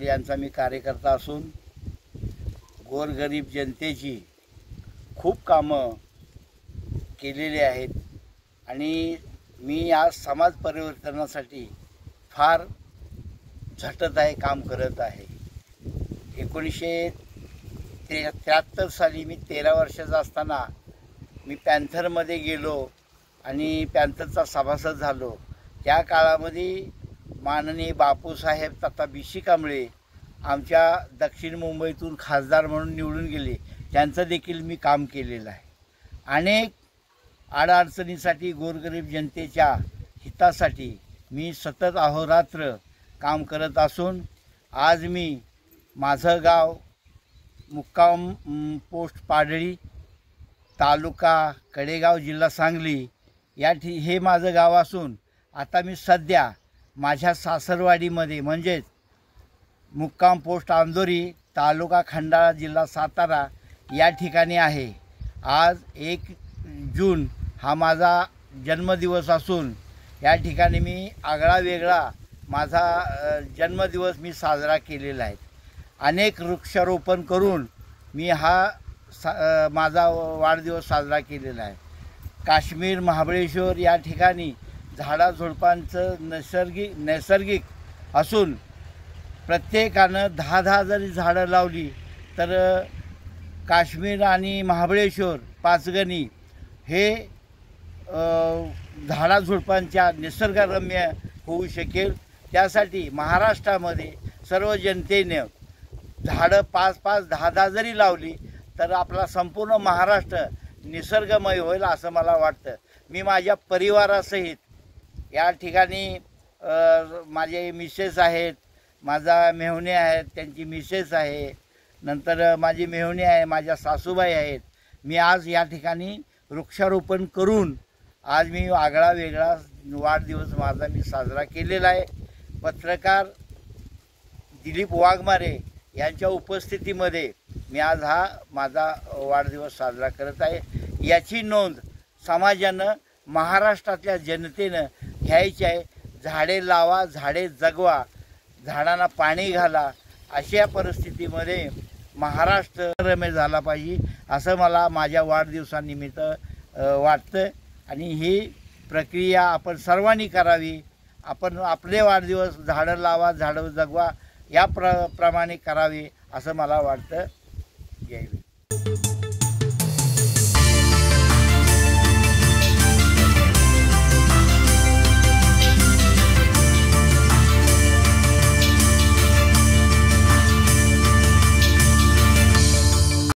सासरवाडी यांचा मी कार्यकर्ता असून गोरगरीब जनतेची खूप कामं केलेली आहेत आणि मी आज समाज परिवर्तनासाठी फार झटत आहे, काम करत आहे। 1973 साली मी 13 वर्षाचा असताना मी पॅन्थरमध्ये गेलो आणि पॅन्थरचा सभासद झालो। त्या काळामध्ये माननीय बापूसाहेब तथा BC कांबळे आमच्या दक्षिण मुंबईतून खासदार म्हणून निवडून गेले, त्यांचं देखील मी काम केलेलं आहे। अनेक अडचणीसाठी गोरगरीब जनतेच्या हितासाठी मी सतत अहोरात्र काम करत असून आज मी माझं गाव मुक्काम पोस्ट पाडळी, तालुका कडेगाव, जिल्हा सांगली हे माझं गाव असून आता मी सध्या माझ्या सासरवाडीमध्ये म्हणजेच मुक्काम पोस्ट आंदोरी, तालुका खंडाळा, जिल्हा सातारा या ठिकाणी आहे। आज 1 जून हा माझा जन्मदिवस असून या ठिकाणी मी आगळा वेगळा माझा जन्मदिवस मी साजरा केलेला आहे। अनेक वृक्षारोपण करून मी हा माझा वाढदिवस साजरा केलेला आहे। काश्मीर, महाबळेश्वर या ठिकाणी झाडाझुडपांचं नैसर्गिक असून प्रत्येकानं 10-10 जरी झाडं लावली तर काश्मीर आणि महाबळेश्वर, पाचगणी हे झाडाझुडपांच्या निसर्गरम्य होऊ शकेल। त्यासाठी महाराष्ट्रामध्ये सर्व जनतेने झाडं 5-5, 10-10 जरी लावली तर आपला संपूर्ण महाराष्ट्र निसर्गमय होईल असं मला वाटतं। मी माझ्या परिवारासहित या ठिकाणी माझे मिसेस आहेत, माझा मेहुणे आहेत, त्यांची मिसेस आहे, नंतर माझी मेहुणी आहे, माझ्या सासूबाई आहेत। मी आज या ठिकाणी वृक्षारोपण करून आज मी आगळा वेगळा वाढदिवस माझा मी साजरा केलेला आहे। पत्रकार दिलीप वाघमारे यांच्या उपस्थितीमध्ये मी आज हा माझा वाढदिवस साजरा करत आहे। याची नोंद समाजानं, महाराष्ट्रातल्या जनतेनं घ्यायची आहे। झाडे लावा, झाडे जगवा, झाडांना पाणी घाला, अशा परिस्थितीमध्ये महाराष्ट्र रम्य झाला पाहिजे असं मला माझ्या वाढदिवसानिमित्त वाटतं आणि ही प्रक्रिया आपण सर्वांनी करावी। आपण आपले वाढदिवस झाडं लावा, झाडं जगवा या प्रमाणे करावे असं मला वाटतं। जय हिंद।